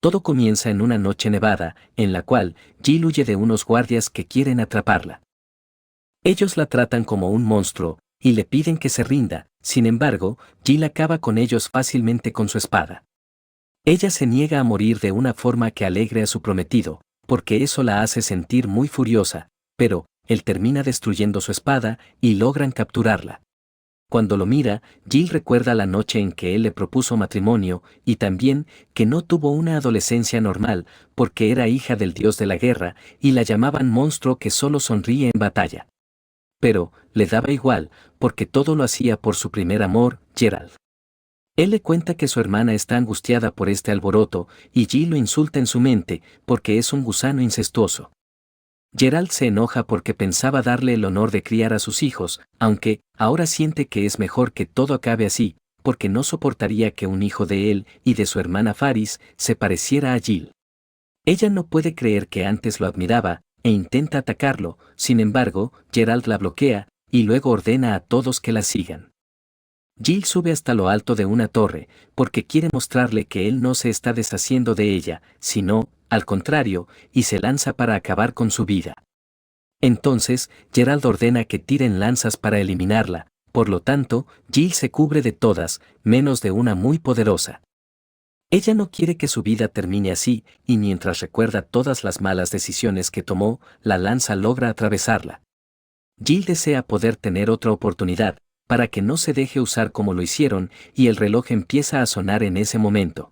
Todo comienza en una noche nevada, en la cual Jill huye de unos guardias que quieren atraparla. Ellos la tratan como un monstruo, y le piden que se rinda. Sin embargo, Jill acaba con ellos fácilmente con su espada. Ella se niega a morir de una forma que alegre a su prometido, porque eso la hace sentir muy furiosa, pero él termina destruyendo su espada y logran capturarla. Cuando lo mira, Jill recuerda la noche en que él le propuso matrimonio y también que no tuvo una adolescencia normal porque era hija del dios de la guerra y la llamaban monstruo que solo sonríe en batalla. Pero le daba igual porque todo lo hacía por su primer amor, Geralt. Él le cuenta que su hermana está angustiada por este alboroto y Jill lo insulta en su mente porque es un gusano incestuoso. Geralt se enoja porque pensaba darle el honor de criar a sus hijos, aunque ahora siente que es mejor que todo acabe así, porque no soportaría que un hijo de él y de su hermana Faris se pareciera a Jill. Ella no puede creer que antes lo admiraba, e intenta atacarlo, sin embargo, Geralt la bloquea, y luego ordena a todos que la sigan. Jill sube hasta lo alto de una torre, porque quiere mostrarle que él no se está deshaciendo de ella, sino, al contrario, y se lanza para acabar con su vida. Entonces, Geralt ordena que tiren lanzas para eliminarla, por lo tanto, Jill se cubre de todas, menos de una muy poderosa. Ella no quiere que su vida termine así, y mientras recuerda todas las malas decisiones que tomó, la lanza logra atravesarla. Jill desea poder tener otra oportunidad, para que no se deje usar como lo hicieron, y el reloj empieza a sonar en ese momento.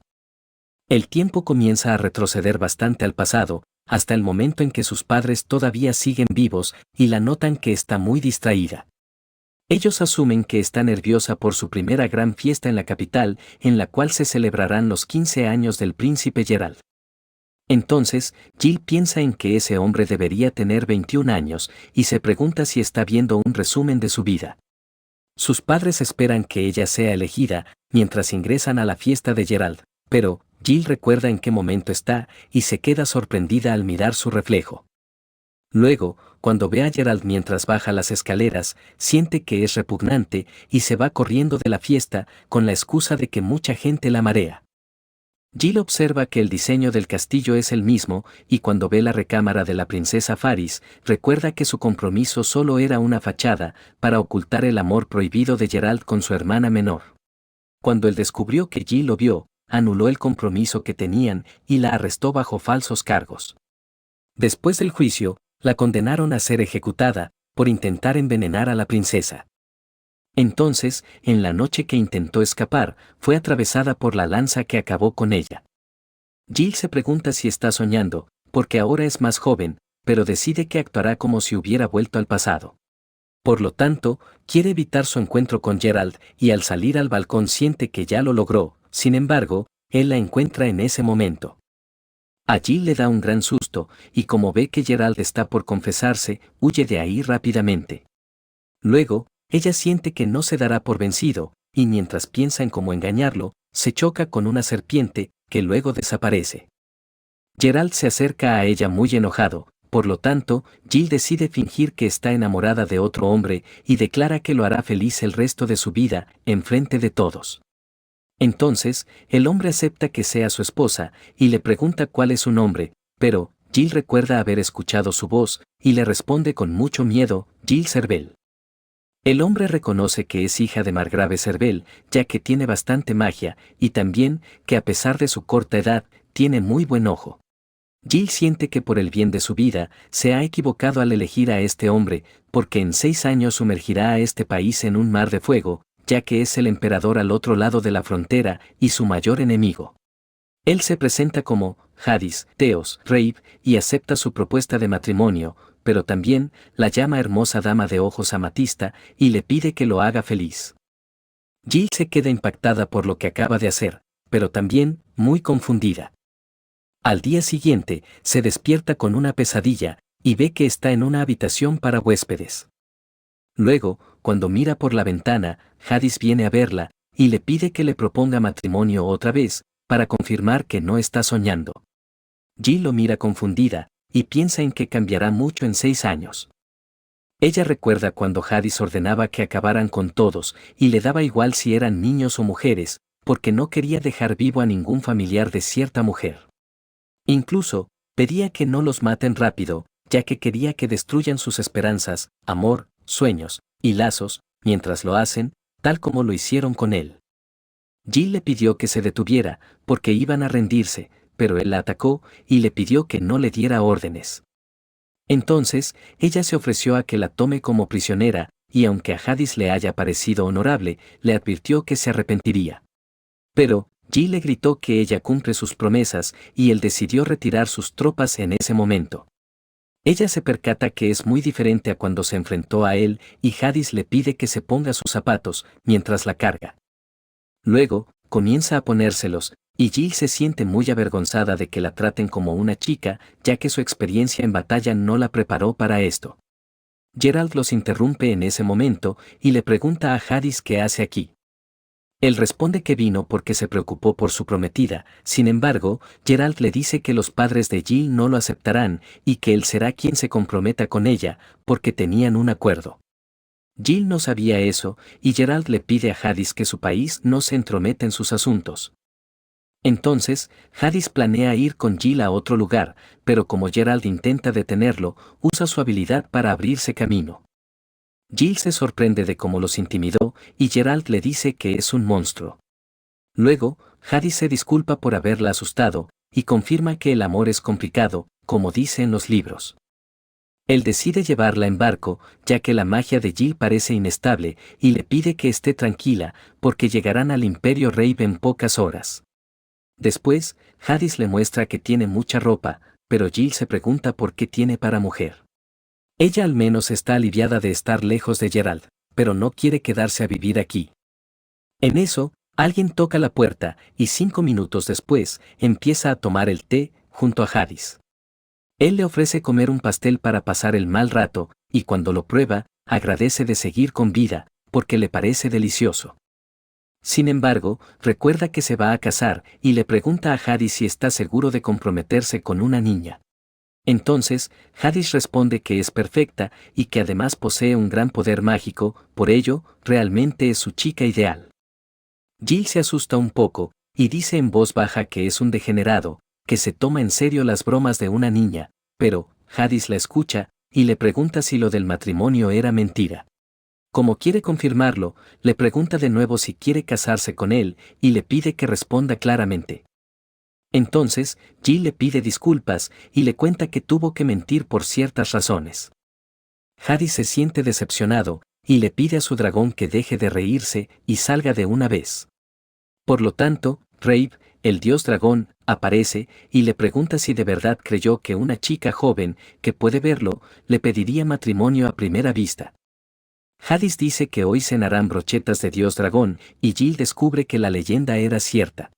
El tiempo comienza a retroceder bastante al pasado, hasta el momento en que sus padres todavía siguen vivos y la notan que está muy distraída. Ellos asumen que está nerviosa por su primera gran fiesta en la capital, en la cual se celebrarán los 15 años del príncipe Geralt. Entonces, Jill piensa en que ese hombre debería tener 21 años y se pregunta si está viendo un resumen de su vida. Sus padres esperan que ella sea elegida mientras ingresan a la fiesta de Geralt, pero Jill recuerda en qué momento está y se queda sorprendida al mirar su reflejo. Luego, cuando ve a Geralt mientras baja las escaleras, siente que es repugnante y se va corriendo de la fiesta con la excusa de que mucha gente la marea. Jill observa que el diseño del castillo es el mismo y cuando ve la recámara de la princesa Faris, recuerda que su compromiso solo era una fachada para ocultar el amor prohibido de Geralt con su hermana menor. Cuando él descubrió que Jill lo vio, anuló el compromiso que tenían y la arrestó bajo falsos cargos. Después del juicio, la condenaron a ser ejecutada por intentar envenenar a la princesa. Entonces, en la noche que intentó escapar, fue atravesada por la lanza que acabó con ella. Jill se pregunta si está soñando, porque ahora es más joven, pero decide que actuará como si hubiera vuelto al pasado. Por lo tanto, quiere evitar su encuentro con Geralt y al salir al balcón siente que ya lo logró, sin embargo, él la encuentra en ese momento. A Jill le da un gran susto, y como ve que Geralt está por confesarse, huye de ahí rápidamente. Luego, ella siente que no se dará por vencido, y mientras piensa en cómo engañarlo, se choca con una serpiente, que luego desaparece. Geralt se acerca a ella muy enojado, por lo tanto, Jill decide fingir que está enamorada de otro hombre y declara que lo hará feliz el resto de su vida, enfrente de todos. Entonces, el hombre acepta que sea su esposa y le pregunta cuál es su nombre, pero Jill recuerda haber escuchado su voz y le responde con mucho miedo, Jill Cervel. El hombre reconoce que es hija de Margrave Cervel, ya que tiene bastante magia y también que a pesar de su corta edad, tiene muy buen ojo. Jill siente que por el bien de su vida, se ha equivocado al elegir a este hombre, porque en 6 años sumergirá a este país en un mar de fuego, ya que es el emperador al otro lado de la frontera y su mayor enemigo. Él se presenta como Hadis, Theos, Reib, y acepta su propuesta de matrimonio, pero también la llama hermosa dama de ojos amatista y le pide que lo haga feliz. Jill se queda impactada por lo que acaba de hacer, pero también muy confundida. Al día siguiente, se despierta con una pesadilla y ve que está en una habitación para huéspedes. Luego, cuando mira por la ventana, Hadis viene a verla y le pide que le proponga matrimonio otra vez, para confirmar que no está soñando. Jill lo mira confundida y piensa en que cambiará mucho en 6 años. Ella recuerda cuando Hadis ordenaba que acabaran con todos y le daba igual si eran niños o mujeres, porque no quería dejar vivo a ningún familiar de cierta mujer. Incluso, pedía que no los maten rápido, ya que quería que destruyan sus esperanzas, amor, sueños y lazos, mientras lo hacen, tal como lo hicieron con él. Jill le pidió que se detuviera, porque iban a rendirse, pero él la atacó y le pidió que no le diera órdenes. Entonces, ella se ofreció a que la tome como prisionera, y aunque a Hadis le haya parecido honorable, le advirtió que se arrepentiría. Pero, Jill le gritó que ella cumple sus promesas, y él decidió retirar sus tropas en ese momento. Ella se percata que es muy diferente a cuando se enfrentó a él, y Hadis le pide que se ponga sus zapatos, mientras la carga. Luego, comienza a ponérselos, y Jill se siente muy avergonzada de que la traten como una chica, ya que su experiencia en batalla no la preparó para esto. Geralt los interrumpe en ese momento, y le pregunta a Hadis qué hace aquí. Él responde que vino porque se preocupó por su prometida, sin embargo, Geralt le dice que los padres de Jill no lo aceptarán, y que él será quien se comprometa con ella, porque tenían un acuerdo. Jill no sabía eso, y Geralt le pide a Hadis que su país no se entrometa en sus asuntos. Entonces, Hadis planea ir con Jill a otro lugar, pero como Geralt intenta detenerlo, usa su habilidad para abrirse camino. Jill se sorprende de cómo los intimidó, y Geralt le dice que es un monstruo. Luego, Hadis se disculpa por haberla asustado, y confirma que el amor es complicado, como dice en los libros. Él decide llevarla en barco, ya que la magia de Jill parece inestable, y le pide que esté tranquila, porque llegarán al Imperio Rave en pocas horas. Después, Hadis le muestra que tiene mucha ropa, pero Jill se pregunta por qué tiene para mujer. Ella al menos está aliviada de estar lejos de Geralt, pero no quiere quedarse a vivir aquí. En eso, alguien toca la puerta, y 5 minutos después, empieza a tomar el té, junto a Hadis. Él le ofrece comer un pastel para pasar el mal rato, y cuando lo prueba, agradece de seguir con vida, porque le parece delicioso. Sin embargo, recuerda que se va a casar, y le pregunta a Hadis si está seguro de comprometerse con una niña. Entonces, Hadis responde que es perfecta, y que además posee un gran poder mágico, por ello, realmente es su chica ideal. Jill se asusta un poco, y dice en voz baja que es un degenerado, que se toma en serio las bromas de una niña, pero, Hadis la escucha, y le pregunta si lo del matrimonio era mentira. Como quiere confirmarlo, le pregunta de nuevo si quiere casarse con él, y le pide que responda claramente. Entonces, Jill le pide disculpas, y le cuenta que tuvo que mentir por ciertas razones. Hadis se siente decepcionado, y le pide a su dragón que deje de reírse, y salga de una vez. Por lo tanto, Rave, el dios dragón, aparece, y le pregunta si de verdad creyó que una chica joven, que puede verlo, le pediría matrimonio a primera vista. Hadis dice que hoy cenarán brochetas de dios dragón, y Jill descubre que la leyenda era cierta.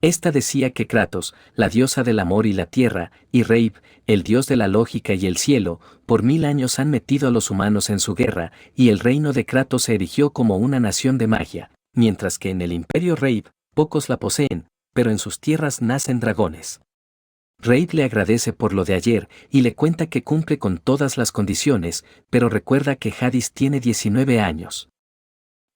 Esta decía que Kratos, la diosa del amor y la tierra, y Rave, el dios de la lógica y el cielo, por 1000 años han metido a los humanos en su guerra, y el reino de Kratos se erigió como una nación de magia, mientras que en el Imperio Rave, pocos la poseen, pero en sus tierras nacen dragones. Rave le agradece por lo de ayer, y le cuenta que cumple con todas las condiciones, pero recuerda que Hadis tiene 19 años.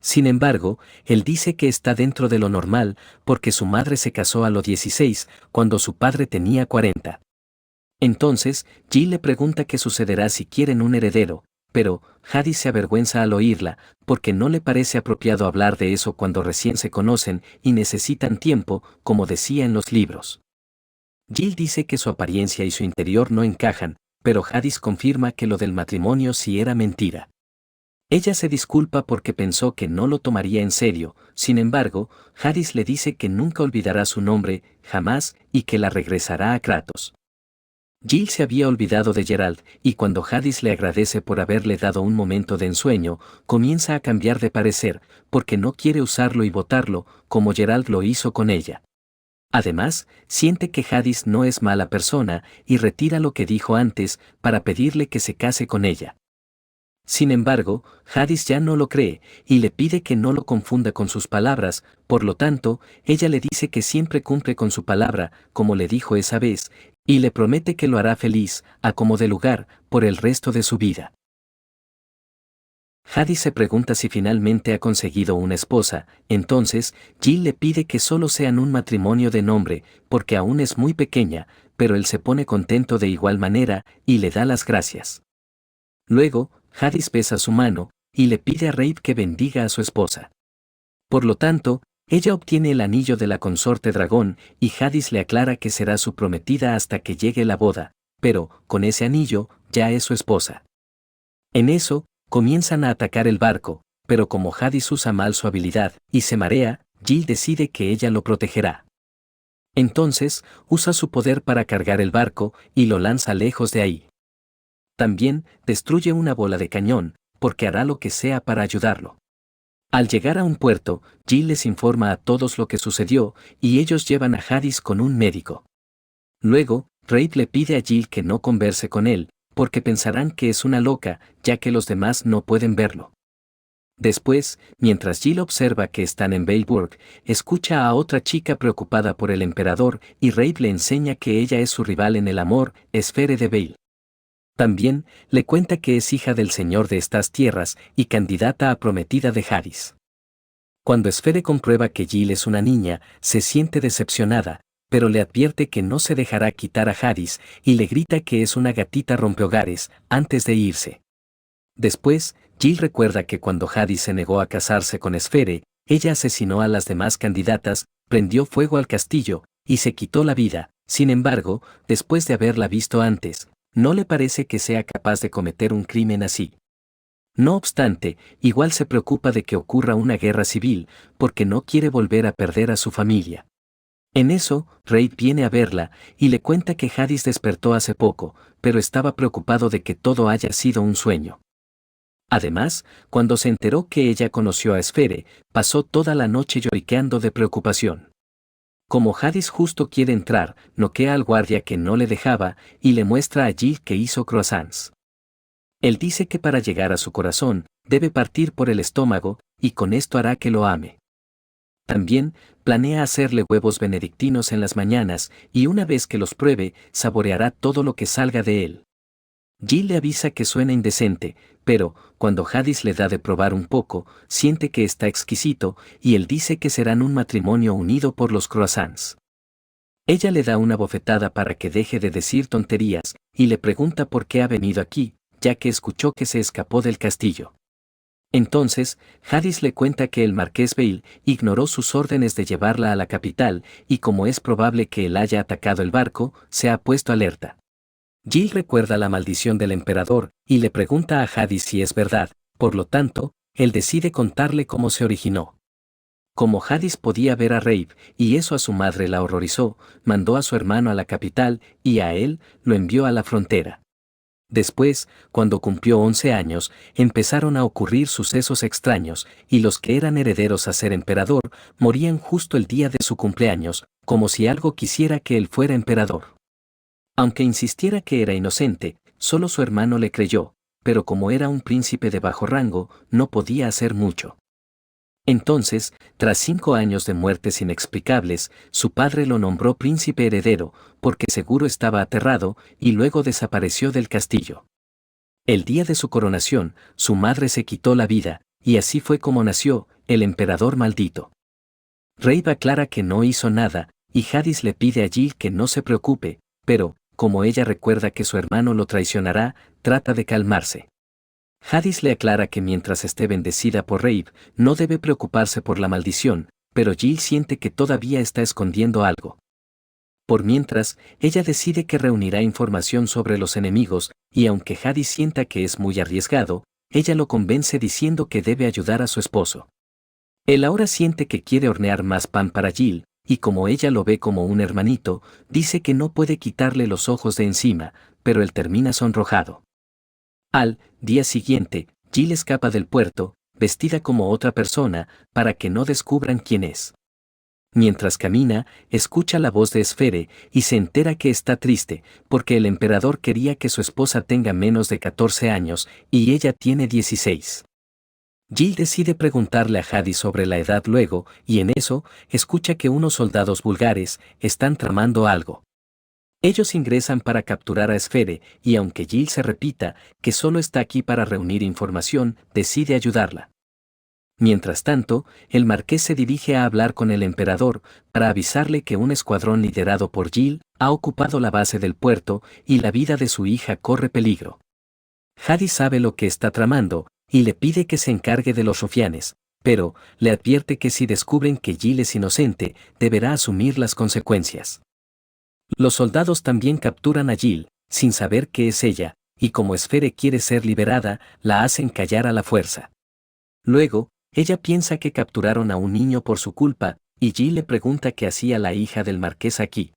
Sin embargo, él dice que está dentro de lo normal, porque su madre se casó a los 16, cuando su padre tenía 40. Entonces, Jill le pregunta qué sucederá si quieren un heredero, pero Hadis se avergüenza al oírla, porque no le parece apropiado hablar de eso cuando recién se conocen y necesitan tiempo, como decía en los libros. Jill dice que su apariencia y su interior no encajan, pero Hadis confirma que lo del matrimonio sí era mentira. Ella se disculpa porque pensó que no lo tomaría en serio, sin embargo, Hadis le dice que nunca olvidará su nombre, jamás, y que la regresará a Kratos. Jill se había olvidado de Geralt, y cuando Hadis le agradece por haberle dado un momento de ensueño, comienza a cambiar de parecer, porque no quiere usarlo y botarlo, como Geralt lo hizo con ella. Además, siente que Hadis no es mala persona, y retira lo que dijo antes, para pedirle que se case con ella. Sin embargo, Hadis ya no lo cree, y le pide que no lo confunda con sus palabras, por lo tanto, ella le dice que siempre cumple con su palabra, como le dijo esa vez, y le promete que lo hará feliz, a como de lugar, por el resto de su vida. Hadis se pregunta si finalmente ha conseguido una esposa, entonces, Jill le pide que solo sean un matrimonio de nombre, porque aún es muy pequeña, pero él se pone contento de igual manera y le da las gracias. Luego, Jadis besa su mano y le pide a Rape que bendiga a su esposa. Por lo tanto, ella obtiene el anillo de la consorte dragón y Jadis le aclara que será su prometida hasta que llegue la boda, pero, con ese anillo, ya es su esposa. En eso, comienzan a atacar el barco, pero como Jadis usa mal su habilidad y se marea, Jill decide que ella lo protegerá. Entonces, usa su poder para cargar el barco y lo lanza lejos de ahí. También, destruye una bola de cañón, porque hará lo que sea para ayudarlo. Al llegar a un puerto, Jill les informa a todos lo que sucedió, y ellos llevan a Jadis con un médico. Luego, Rape le pide a Jill que no converse con él, porque pensarán que es una loca, ya que los demás no pueden verlo. Después, mientras Jill observa que están en Veilburg, escucha a otra chica preocupada por el emperador y Rape le enseña que ella es su rival en el amor, Sfere de Veil. También le cuenta que es hija del señor de estas tierras y candidata a prometida de Jadis. Cuando Sfere comprueba que Jill es una niña, se siente decepcionada, pero le advierte que no se dejará quitar a Jadis y le grita que es una gatita rompehogares antes de irse. Después, Jill recuerda que cuando Jadis se negó a casarse con Sfere, ella asesinó a las demás candidatas, prendió fuego al castillo y se quitó la vida. Sin embargo, después de haberla visto antes, no le parece que sea capaz de cometer un crimen así. No obstante, igual se preocupa de que ocurra una guerra civil, porque no quiere volver a perder a su familia. En eso, Rape viene a verla y le cuenta que Jadis despertó hace poco, pero estaba preocupado de que todo haya sido un sueño. Además, cuando se enteró que ella conoció a Sfere, pasó toda la noche lloriqueando de preocupación. Como Jadis justo quiere entrar, noquea al guardia que no le dejaba y le muestra a Jill que hizo croissants. Él dice que para llegar a su corazón, debe partir por el estómago, y con esto hará que lo ame. También, planea hacerle huevos benedictinos en las mañanas, y una vez que los pruebe, saboreará todo lo que salga de él. Jill le avisa que suena indecente, pero, cuando Jadis le da de probar un poco, siente que está exquisito, y él dice que serán un matrimonio unido por los croissants. Ella le da una bofetada para que deje de decir tonterías, y le pregunta por qué ha venido aquí, ya que escuchó que se escapó del castillo. Entonces, Jadis le cuenta que el marqués Veil ignoró sus órdenes de llevarla a la capital, y como es probable que él haya atacado el barco, se ha puesto alerta. Jill recuerda la maldición del emperador, y le pregunta a Jadis si es verdad, por lo tanto, él decide contarle cómo se originó. Como Jadis podía ver a Rape, y eso a su madre la horrorizó, mandó a su hermano a la capital, y a él lo envió a la frontera. Después, cuando cumplió 11 años, empezaron a ocurrir sucesos extraños, y los que eran herederos a ser emperador, morían justo el día de su cumpleaños, como si algo quisiera que él fuera emperador. Aunque insistiera que era inocente, solo su hermano le creyó, pero como era un príncipe de bajo rango, no podía hacer mucho. Entonces, tras 5 años de muertes inexplicables, su padre lo nombró príncipe heredero, porque seguro estaba aterrado, y luego desapareció del castillo. El día de su coronación, su madre se quitó la vida, y así fue como nació, el emperador maldito. Rape aclara que no hizo nada, y Jadis le pide a Jill que no se preocupe, pero, como ella recuerda que su hermano lo traicionará, trata de calmarse. Jadis le aclara que mientras esté bendecida por Rape, no debe preocuparse por la maldición, pero Jill siente que todavía está escondiendo algo. Por mientras, ella decide que reunirá información sobre los enemigos, y aunque Jadis sienta que es muy arriesgado, ella lo convence diciendo que debe ayudar a su esposo. Él ahora siente que quiere hornear más pan para Jill, y como ella lo ve como un hermanito, dice que no puede quitarle los ojos de encima, pero él termina sonrojado. Al día siguiente, Jill escapa del puerto, vestida como otra persona, para que no descubran quién es. Mientras camina, escucha la voz de Sfere y se entera que está triste, porque el emperador quería que su esposa tenga menos de 14 años, y ella tiene 16. Jill decide preguntarle a Jadis sobre la edad luego, y en eso, escucha que unos soldados vulgares están tramando algo. Ellos ingresan para capturar a Sfere, y aunque Jill se repita que solo está aquí para reunir información, decide ayudarla. Mientras tanto, el marqués se dirige a hablar con el emperador para avisarle que un escuadrón liderado por Jill ha ocupado la base del puerto y la vida de su hija corre peligro. Jadis sabe lo que está tramando y le pide que se encargue de los rufianes, pero le advierte que si descubren que Jill es inocente, deberá asumir las consecuencias. Los soldados también capturan a Jill, sin saber que es ella, y como Esfere quiere ser liberada, la hacen callar a la fuerza. Luego, ella piensa que capturaron a un niño por su culpa, y Jill le pregunta qué hacía la hija del marqués aquí.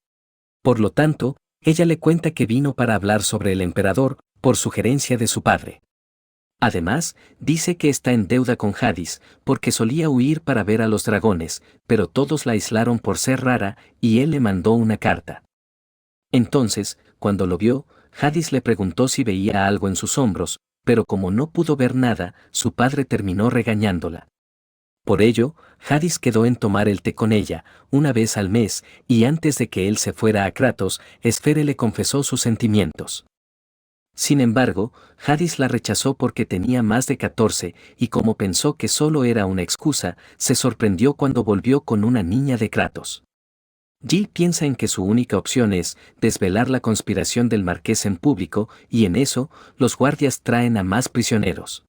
Por lo tanto, ella le cuenta que vino para hablar sobre el emperador, por sugerencia de su padre. Además, dice que está en deuda con Jadis, porque solía huir para ver a los dragones, pero todos la aislaron por ser rara, y él le mandó una carta. Entonces, cuando lo vio, Jadis le preguntó si veía algo en sus hombros, pero como no pudo ver nada, su padre terminó regañándola. Por ello, Jadis quedó en tomar el té con ella, una vez al mes, y antes de que él se fuera a Kratos, Esfere le confesó sus sentimientos. Sin embargo, Jadis la rechazó porque tenía más de 14, y como pensó que solo era una excusa, se sorprendió cuando volvió con una niña de Kratos. Jill piensa en que su única opción es desvelar la conspiración del marqués en público, y en eso, los guardias traen a más prisioneros.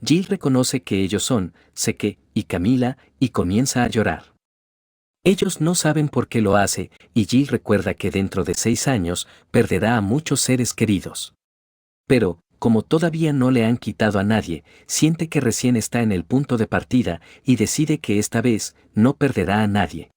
Jill reconoce que ellos son Seke y Camila, y comienza a llorar. Ellos no saben por qué lo hace, y Jill recuerda que dentro de 6 años, perderá a muchos seres queridos. Pero, como todavía no le han quitado a nadie, siente que recién está en el punto de partida, y decide que esta vez, no perderá a nadie.